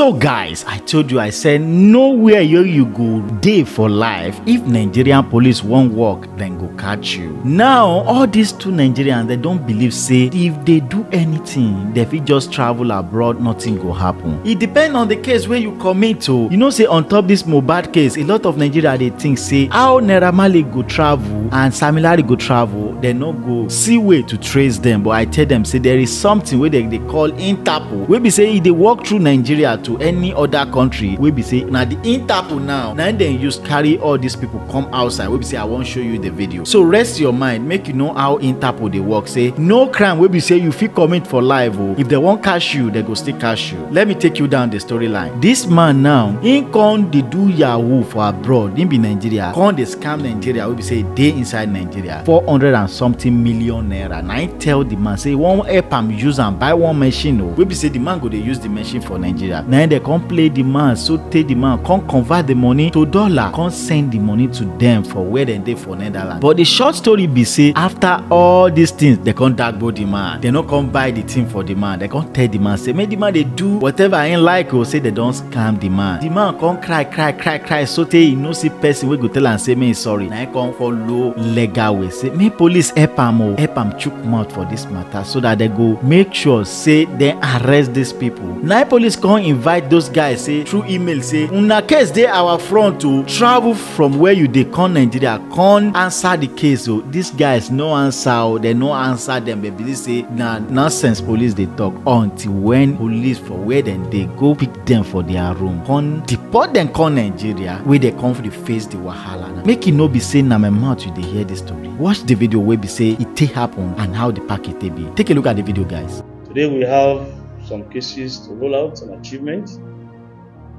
So guys, I told you, I said nowhere you go dey for life. If Nigerian police won't work, then go catch you. Now all these two Nigerians, they don't believe say if they do anything, they fit just travel abroad, nothing go happen. It depends on the case where you commit to. You know, say on top this Mohbad case, a lot of Nigeria they think say how Naira Marley go travel and Sam Larry go travel, they no go see way to trace them. But I tell them say there is something where they call Interpol. We be say if they walk through Nigeria to any other country, we be say now the Interpol now then use carry all these people come outside. We be say I won't show you the video. So rest your mind, make you know how Interpol they work. Say no crime we be say you fit commit for life. Oh, if they won't catch you, they go still catch you. Let me take you down the storyline. This man now, he come they do Yahoo for abroad. He be Nigeria, come they scam Nigeria. We be say they inside Nigeria 400 and something million naira. Now I tell the man say won't help him use and buy one machine. Oh, we be say the man go they use the machine for Nigeria. Now they come play the man, so take the man, come convert the money to dollar, come send the money to them for where they dey for Netherlands. But the short story be say after all these things, they can't dagbo the man. They not come buy the thing for the man. They can't tell the man say make the man they do whatever I ain't like or say they don't scam the man. The man come cry. So tey he no see person we go tell and say me sorry. Now I come follow legal way. Say me police help am o, help am chook mouth for this matter so that they go make sure say they arrest these people. Now police come invite those guys say through email say una case dey our front to travel from where you dey come Nigeria, come answer the case. So these guys no answer, they no answer them. They believe say na nonsense police they talk until when police for where then they go pick them for their room, come deport them come Nigeria where they come for the face the wahala. Now, make it no be saying na my mouth you dey hear this story. Watch the video where be say it take happen and how the packet they be. Take a look at the video, guys. Today we have some cases to roll out and achievements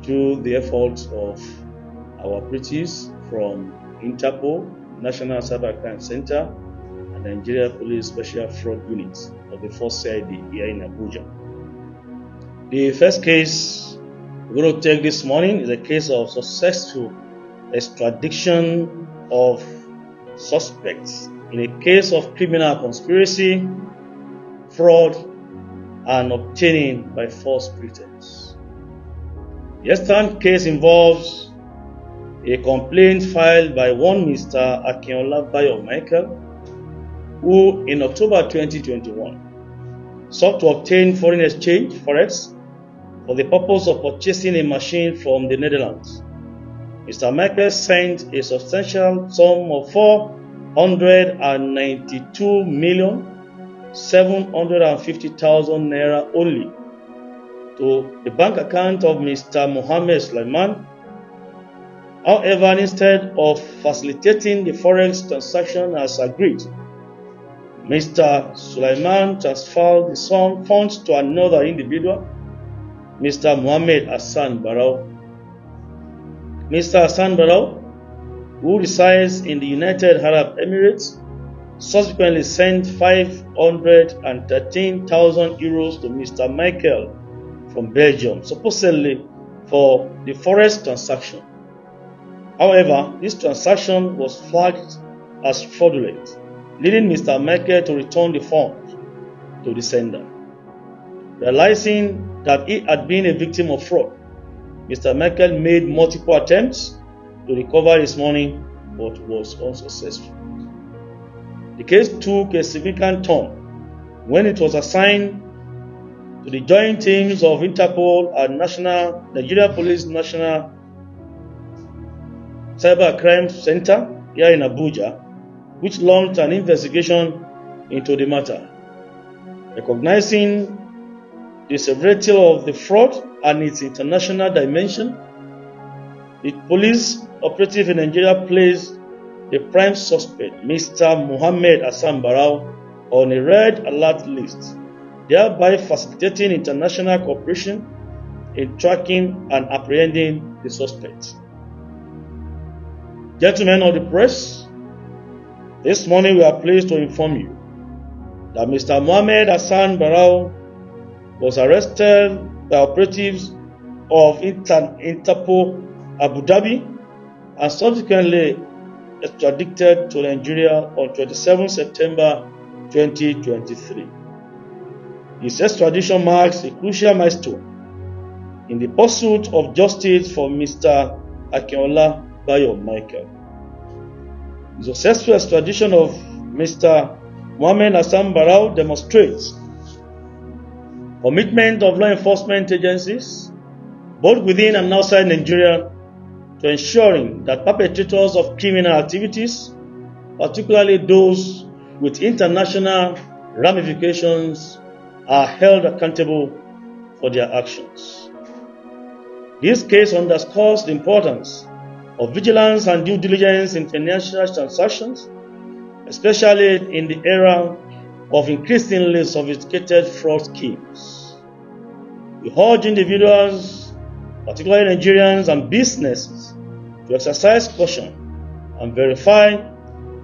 through the efforts of our operatives from Interpol, National Cybercrime Center, and Nigeria Police Special Fraud Unit of the 4th CID here in Abuja. The first case we're going to take this morning is a case of successful extradition of suspects in a case of criminal conspiracy, fraud, and obtaining by false pretense. The extant case involves a complaint filed by one Mr. Akinola Michael, who in October 2021 sought to obtain foreign exchange forex for the purpose of purchasing a machine from the Netherlands. Mr. Michael sent a substantial sum of 492,750,000 naira only to the bank account of Mr. Mohammed Sulaiman. However, instead of facilitating the forex transaction as agreed, Mr. Sulaiman transferred the sum funds to another individual, Mr. Mohammed Hassan Barau. Mr. Hassan Barau, who resides in the United Arab Emirates, subsequently sent 513,000 euros to Mr. Michael from Belgium, supposedly for the forex transaction. However, this transaction was flagged as fraudulent, leading Mr. Michael to return the funds to the sender. Realizing that he had been a victim of fraud, Mr. Michael made multiple attempts to recover his money but was unsuccessful. The case took a significant turn when it was assigned to the joint teams of Interpol and Nigeria Police National Cybercrime Center here in Abuja, which launched an investigation into the matter. Recognizing the severity of the fraud and its international dimension, the police operative in Nigeria placed the prime suspect, Mr. Mohammed Hassan Barau, on a red alert list, thereby facilitating international cooperation in tracking and apprehending the suspect. Gentlemen of the press, this morning we are pleased to inform you that Mr. Mohammed Hassan Barau was arrested by operatives of Interpol Abu Dhabi and subsequently extradited to Nigeria on 27 September 2023. His extradition marks a crucial milestone in the pursuit of justice for Mr. Akinola Bayo Michael. The successful extradition of Mr. Mohammed Hassan Barau demonstrates commitment of law enforcement agencies, both within and outside Nigeria, to ensuring that perpetrators of criminal activities, particularly those with international ramifications, are held accountable for their actions. This case underscores the importance of vigilance and due diligence in financial transactions, especially in the era of increasingly sophisticated fraud schemes. We urge individuals, particularly Nigerians and businesses, to exercise caution and verify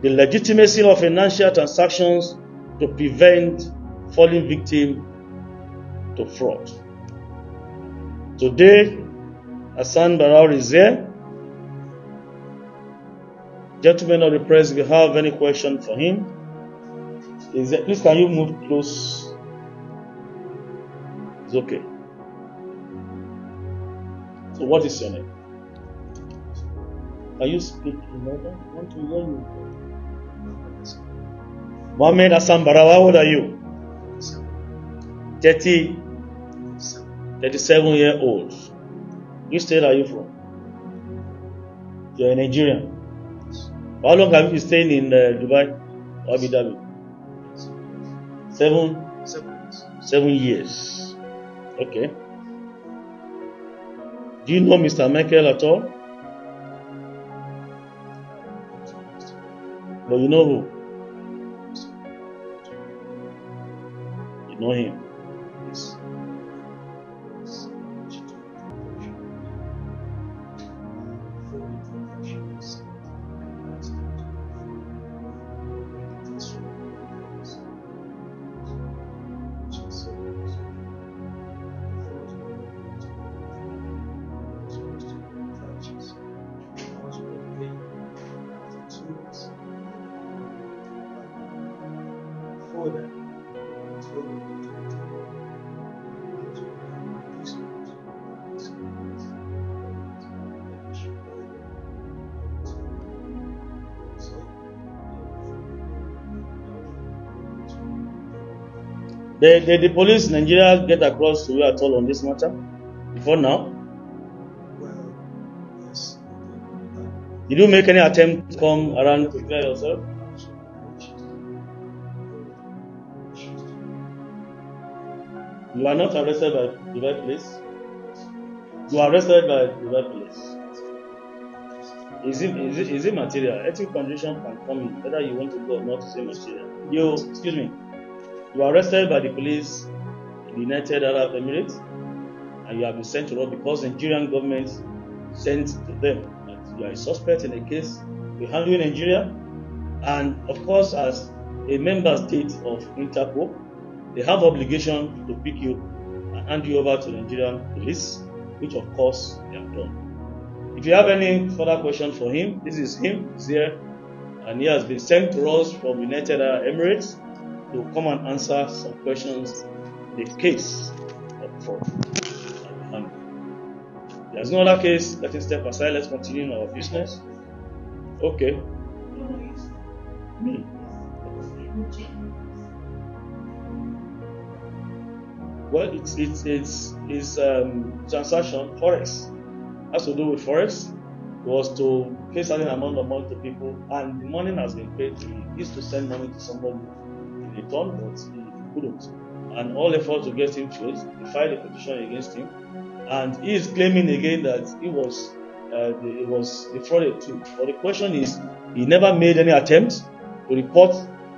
the legitimacy of financial transactions to prevent falling victim to fraud. Today, Hassan Barau is here. Gentlemen of the press, if you have any question for him, please can you move close? It's okay. So what is your name? Can you speak in order? I want to hear you. Mohammed Hassan Barau, how old are you? 37-year-old. Which state are you from? You're a Nigerian. How long have you been staying in Dubai or Abu Dhabi? 7 years. Okay. Do you know Mr. Michael at all? But you know who? You know him? Yes. Did the police in Nigeria get across to you at all on this matter before now? Well, yes. Did you make any attempt to come around to clear yourself? You are not arrested by Dubai police? You are arrested by Dubai police. Is it material? Ethical condition can come in, whether you want to go or not, is it material? You are arrested by the police in the United Arab Emirates, and you have been sent to Rome because the Nigerian government sent to them that you are a suspect in a case we handle in Nigeria, and of course, as a member state of Interpol, they have obligation to pick you and hand you over to the Nigerian police, which of course they have done. If you have any further question for him, this is him, he's here, and he has been sent to us from United Arab Emirates to come and answer some questions in the case of fraud. There's no other case. Let us step aside. Let's continue in our business. Okay. Me. Well, it's transaction forex. Has to do with forex. It was to pay certain amount of money to people, and the money has been paid. He used to send money to somebody in return, but he couldn't. And all effort to get him chased, he filed a petition against him, and he is claiming again that he was defrauded too. But the question is, he never made any attempt to report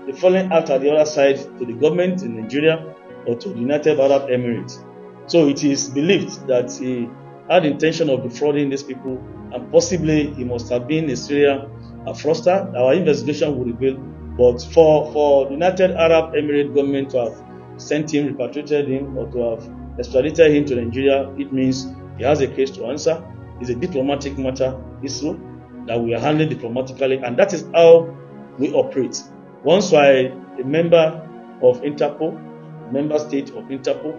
the falling act at the other side to the government in Nigeria or to the United Arab Emirates. So it is believed that he had the intention of defrauding these people, and possibly he must have been a serial fraudster. Our investigation will reveal. But for the United Arab Emirates government to have sent him, repatriated him, or to have extradited him to Nigeria, it means he has a case to answer. It's a diplomatic matter issue that we are handling diplomatically, and that is how we operate. Once you are a member of Interpol, member state of Interpol,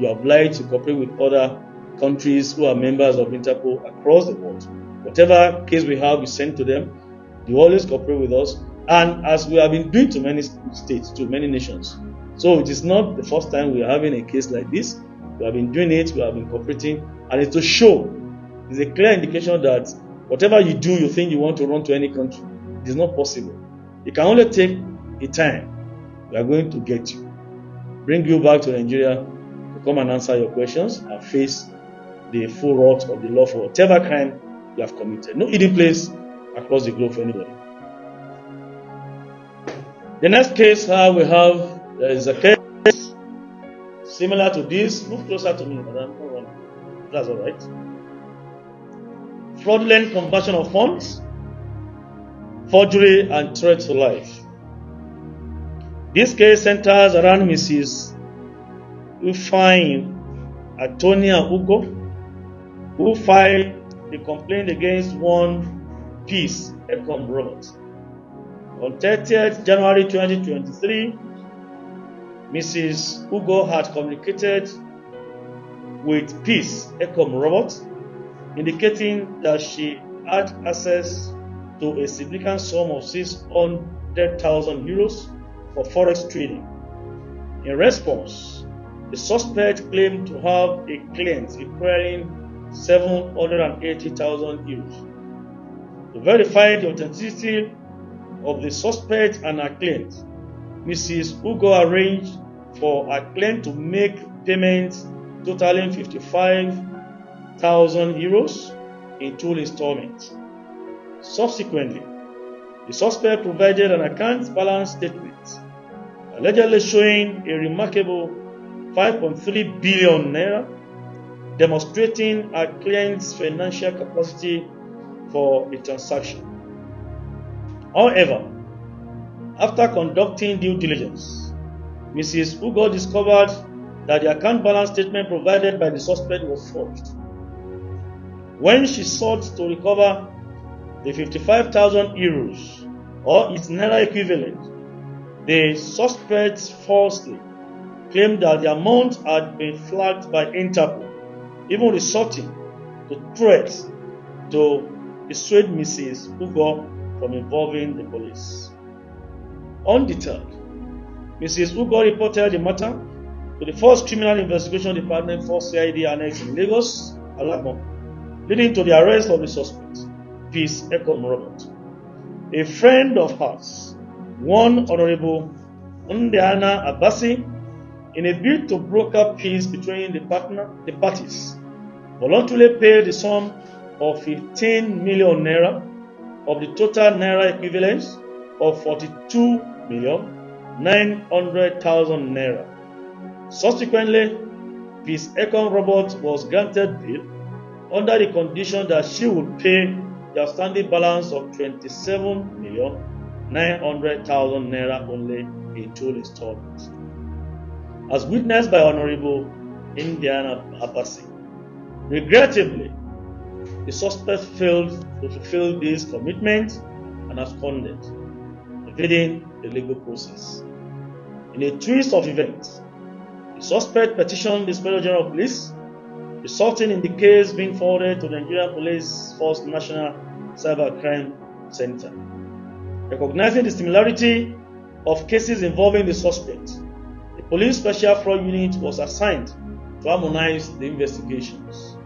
you are obliged to cooperate with other countries who are members of Interpol across the world. Whatever case we have, we send to them. They always cooperate with us. And as we have been doing to many states, to many nations. So it is not the first time we are having a case like this. We have been doing it, we have been cooperating, and it's to show, it's a clear indication that whatever you do, you think you want to run to any country, it is not possible. It can only take a time. We are going to get you, bring you back to Nigeria to come and answer your questions and face the full wrath of the law for whatever crime you have committed. No hidden place across the globe for anybody. The next case we have, there is a case similar to this. Move closer to me, madam. That's all right. Fraudulent conversion of funds, forgery, and threat to life. This case centers around Mrs. Ufine Antonia Ugo, who filed a complaint against 1NTERP0L robot. On 30th January 2023, Mrs. Ugo had communicated with Peace.com robot, indicating that she had access to a significant sum of 600,000 euros for forex trading. In response, the suspect claimed to have a client requiring 780,000 euros. To verify the authenticity of the suspect and her client, Mrs. Ugo arranged for her client to make payments totaling 55,000 euros in 2 installments. Subsequently, the suspect provided an account balance statement, allegedly showing a remarkable 5.3 billion naira, demonstrating her client's financial capacity for the transaction. However, after conducting due diligence, Mrs. Ugo discovered that the account balance statement provided by the suspect was forged. When she sought to recover the 55,000 euros, or its naira equivalent, the suspect falsely claimed that the amount had been flagged by Interpol, even resorting to threats to dissuade Mrs. Ugo from involving the police. Undeterred, Mrs. Ugo reported the matter to the First Criminal Investigation Department for CID Annex in Lagos, Alamo, leading to the arrest of the suspect, Peace.com robot. A friend of hers, one Honorable Ndiana Abasi, in a bid to broker peace between the parties, voluntarily paid the sum of 15 million naira of the total naira equivalent of 42,900,000 naira. Subsequently, Peace.com robot was granted bail under the condition that she would pay the outstanding balance of 27,900,000 naira only in 2 installments. As witnessed by Honorable Indiana Abasi, regrettably, the suspect failed to fulfill this commitment and absconded, evading the legal process. In a twist of events, the suspect petitioned the Inspector General of Police, resulting in the case being forwarded to the Nigerian Police Force National Cybercrime Center. Recognizing the similarity of cases involving the suspect, the Police Special Fraud Unit was assigned to harmonize the investigations.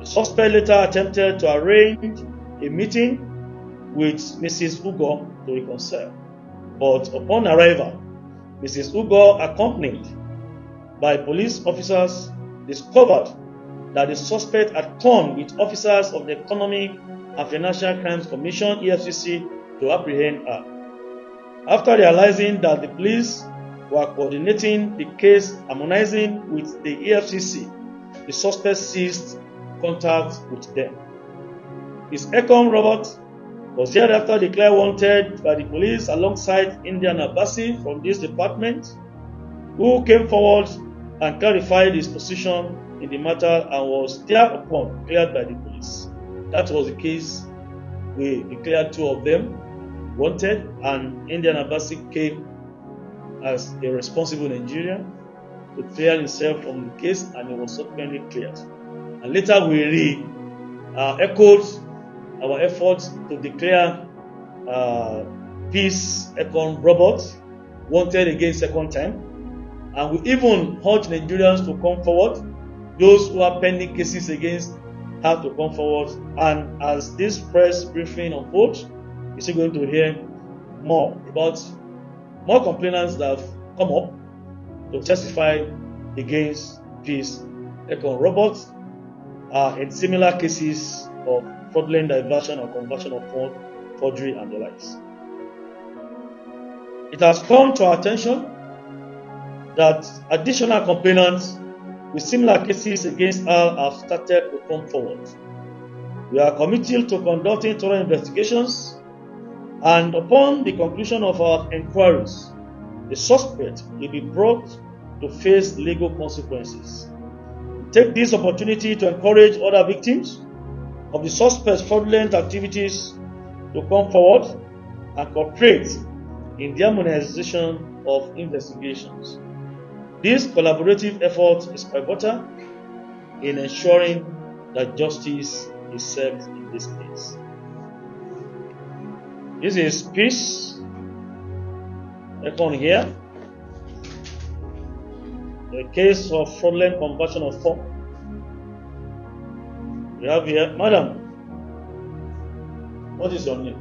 The suspect later attempted to arrange a meeting with Mrs. Ugo to reconcile, but upon arrival, Mrs. Ugo, accompanied by police officers, discovered that the suspect had come with officers of the Economic and Financial Crimes Commission (EFCC) to apprehend her. After realizing that the police were coordinating the case harmonizing with the EFCC, the suspect ceased contact with them. His Econ robot was thereafter declared wanted by the police alongside Indian Abasi from this department, who came forward and clarified his position in the matter and was thereupon cleared by the police. That was the case. We declared 2 of them wanted, and Indian Abasi came as a responsible Nigerian to clear himself from the case, and he was subsequently cleared. And later we echoed our efforts to declare Peace Econ Robot wanted again second time. And we even urge Nigerians to come forward. Those who are pending cases against have to come forward. And as this press briefing unfolds, you're still going to hear more about more complainants that have come up to testify against Peace Econ Robots in similar cases of fraudulent diversion or conversion of funds, forgery, and the likes. It has come to our attention that additional complainants with similar cases against her have started to come forward. We are committed to conducting thorough investigations, and upon the conclusion of our inquiries, the suspect will be brought to face legal consequences. We take this opportunity to encourage other victims of the suspect's fraudulent activities to come forward and cooperate in the harmonization of investigations. This collaborative effort is pivotal in ensuring that justice is served in this case. This is Peace Econ here. The case of fraudulent conversion of funds. We have here, Madam, what is your name?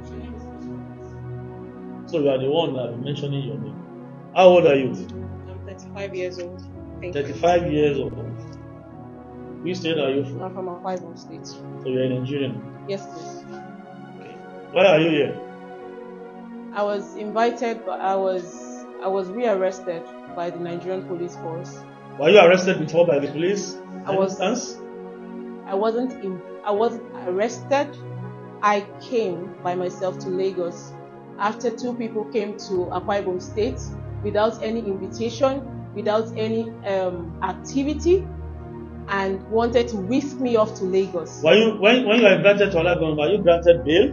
So you are the one that is mentioning your name. How old are you? I'm 35 years old. 35 years old. Which state are you from? I'm from Akwa Ibom State. So you're a Nigerian? Yes, please. Okay. Why are you here? I was invited, but I was rearrested by the Nigerian police force. Were you arrested before by the police? I wasn't arrested. I came by myself to Lagos after two people came to Akwa Ibom State without any invitation, without any activity, and wanted to whisk me off to Lagos. Were you when you were granted to Alagon, were you granted bail?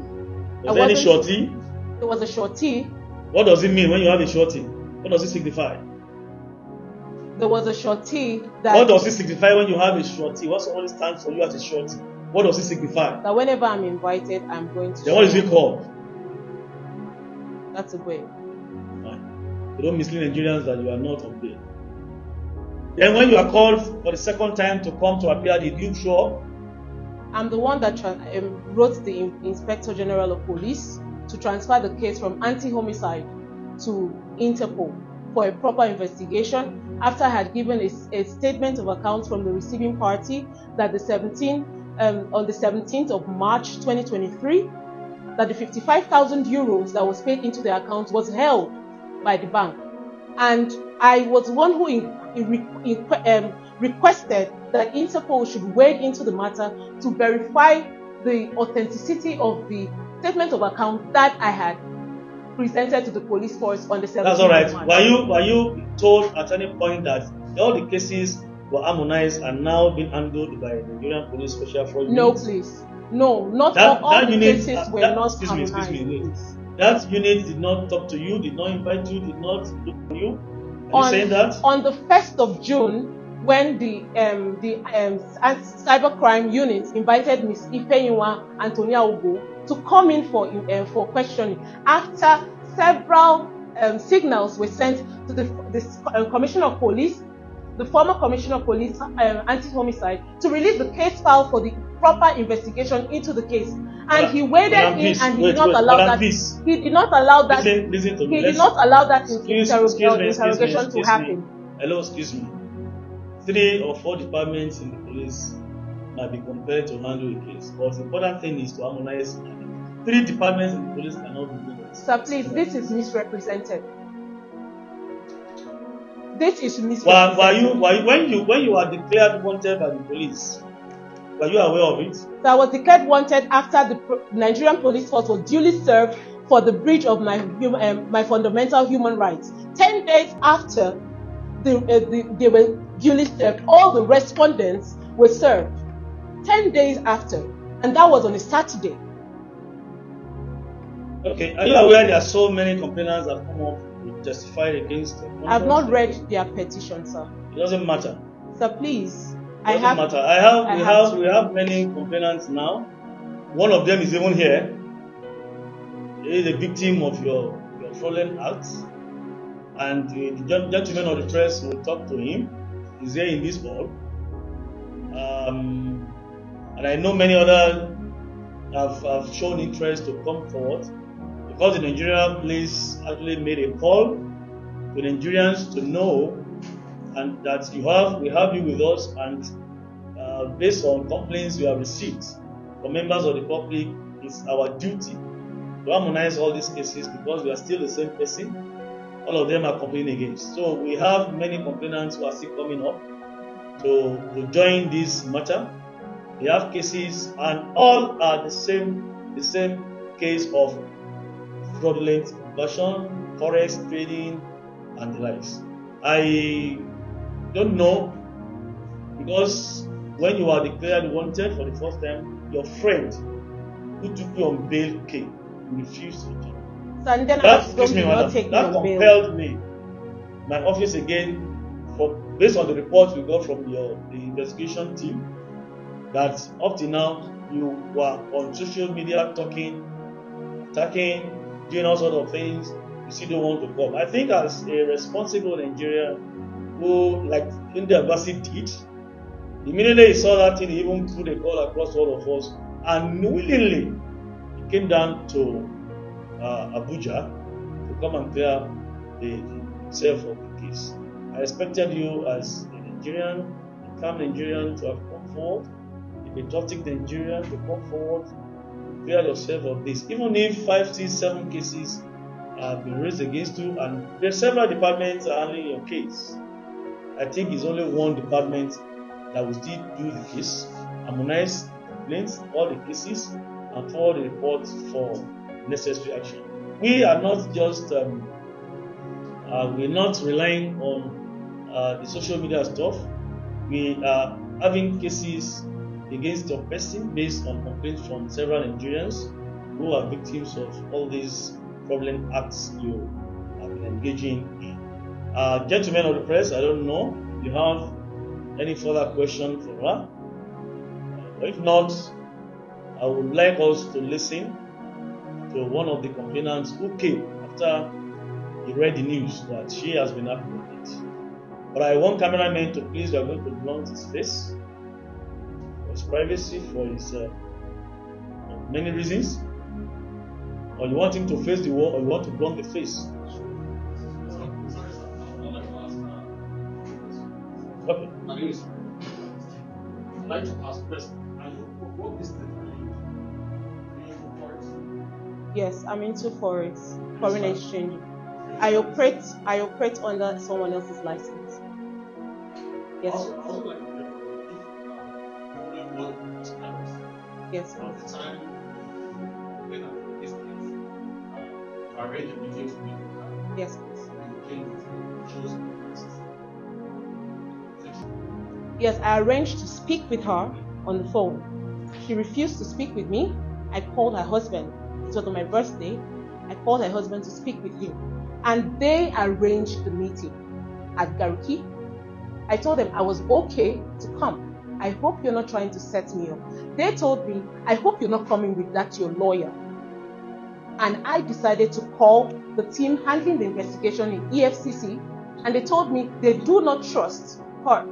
Was there any shorty? There was a shorty. What does it mean when you have a shorty? What does it signify? There was a shorty that. What does it signify when you have a shorty? What somebody stands for you as a shorty? What does it signify? That whenever I'm invited, I'm going to. Then what is it called? That's a way. You don't mislead Nigerians that you are not on bail. Then when you are called for the second time to come to appear, did you show up? I'm the one that wrote the Inspector General of Police to transfer the case from anti-homicide to Interpol for a proper investigation, after I had given a statement of account from the receiving party that on the 17th of March 2023, that the 55,000 euros that was paid into the account was held by the bank. And I was one who requested that Interpol should wade into the matter to verify the authenticity of the statement of account that I had presented to the police force on the 17th That's all right. of March. Were you told at any point that all the cases were harmonized and now being handled by the Nigerian Police Special Fraud Unit? No, please. No, not all the cases were not harmonized. That unit did not talk to you, did not invite you, did not look for you? Are you saying that? On the 1st of June, when the cybercrime unit invited Ms. Ifeyinwa Antonia Ugo to come in for questioning, after several signals were sent to the Commissioner of Police, the former Commissioner of Police, anti-homicide, to release the case file for the proper investigation into the case. And he waded in and he did not allow that. He did not allow that. Listen to me. He did not allow that interrogation to happen. Hello, excuse me. 3 or 4 departments in the police might be compared to handle a case, but the important thing is to harmonize. 3 departments in the police cannot be doing it. Sir, please, this is misrepresented. This is misrepresented. When you were declared wanted by the police, were you aware of it? So I was declared wanted after the Nigerian police force was duly served for the breach of my fundamental human rights. 10 days after they were duly served, all the respondents were served. 10 days after, and that was on a Saturday. Okay, are you aware there are so many complainants that come up to testify against them? I've not read their petition, sir. It doesn't matter. Sir, please. It doesn't matter. We have many complainants now. One of them is even here. He is a victim of your fraudulent acts. And the gentleman of the press will talk to him. He's here in this hall. And I know many others have shown interest to come forward, because the Nigerian police actually made a call to Nigerians to know and that we have you with us, and based on complaints we have received from members of the public, it's our duty to harmonize all these cases, because we are still the same person. All of them are complaining against. So we have many complainants who are still coming up to join this matter. They have cases, and all are the same case of fraudulent conversion, forex trading, and the likes. I don't know, because when you are declared wanted for the first time, your friend who took you on bail came, you refused to return. So, and then That compelled me, my office again, based on the report we got from the investigation team, that up to now you were on social media talking, attacking, doing all sorts of things. You still don't want to come. I think as a responsible Nigerian who, like in the embassy did, immediately he saw that thing, he even put a call across all of us, and willingly he came down to Abuja to come and clear himself of the case. I expected you as a Nigerian, a calm Nigerian, to have come forward, a patriotic Nigerian to come forward, clear yourself of this. Even if 5, 6, 7 cases have been raised against you, and there are several departments are handling your case, I think it's only one department that will still do the case, harmonize complaints, all the cases, and forward the reports for necessary action. We are not just we're not relying on the social media stuff. We are having cases against your person based on complaints from several Nigerians who are victims of all these fraudulent acts you have been engaging in. Gentlemen of the press, I don't know if you have any further question for her. If not, I would like us to listen to one of the complainants who came after he read the news that she has been apprehended. But I want cameraman to please, we are going to blunt his face for his privacy, for his many reasons. Or you want him to face the wall, or you want to blunt the face. Okay. My name is I'd like to ask first, what business are you in forex? Yes, I'm into forex, foreign exchange. I operate under someone else's license. Yes. Yes. At the time when I did this case, I arranged a meeting to meet with her. Yes, please. And you came with me, chose Yes, I arranged to speak with her on the phone. She refused to speak with me. I called her husband. It was on my birthday. I called her husband to speak with him. And they arranged the meeting at Gariki. I told them I was okay to come. I hope you're not trying to set me up. They told me, I hope you're not coming with that, your lawyer. And I decided to call the team handling the investigation in EFCC, and they told me they do not trust her,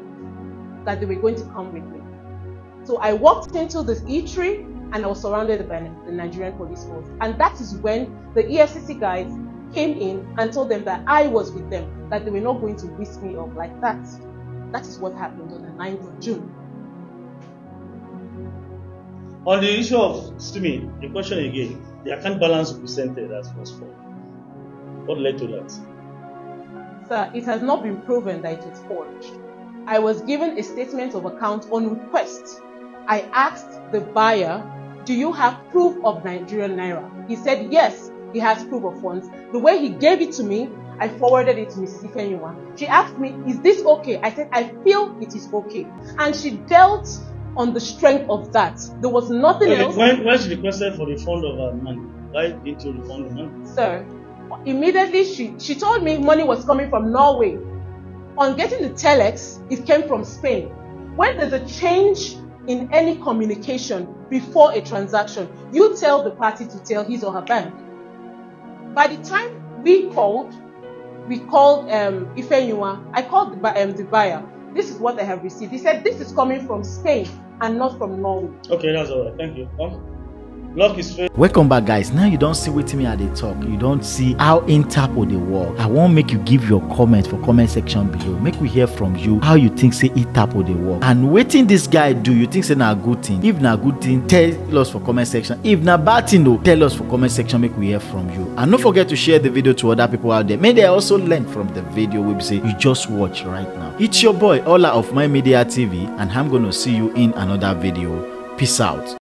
that they were going to come with me. So I walked into this eatery and I was surrounded by the Nigerian police force. And that is when the EFCC guys came in and told them that I was with them, that they were not going to whisk me up like that. That is what happened on the 9th of June. On the issue of streaming, the question again, the account balance presented as was for. What led to that? Sir, it has not been proven that it was forged. I was given a statement of account on request. I asked the buyer, do you have proof of Nigerian Naira? He said, yes, he has proof of funds. The way he gave it to me, I forwarded it to Mrs. Ifenyinwa. She asked me, is this okay? I said, I feel it is okay. And she dealt on the strength of that. There was nothing else. When she requested for the refund of her money, why did you refund the money? Sir, immediately she told me money was coming from Norway. On getting the telex, it came from Spain. When there's a change in any communication before a transaction, you tell the party to tell his or her bank. By the time we called Ifenyua. I called the buyer. This is what I have received. He said this is coming from Spain and not from Norway. Okay, that's all right. Thank you. Lock is fair. Welcome back, guys. Now you don't see wetin me at the talk. You don't see how Interpol dey work. I won't make you give your comment for comment section below. Make we hear from you how you think say Interpol dey work and wetin this guy do. You think say na a good thing? If na a good thing, tell us for comment section. If na bad thing, though, tell us for comment section. Make we hear from you. And don't forget to share the video to other people out there. May they also learn from the video we say you just watch right now. It's your boy Ola of MaiMedia TV, and I'm gonna see you in another video. Peace out.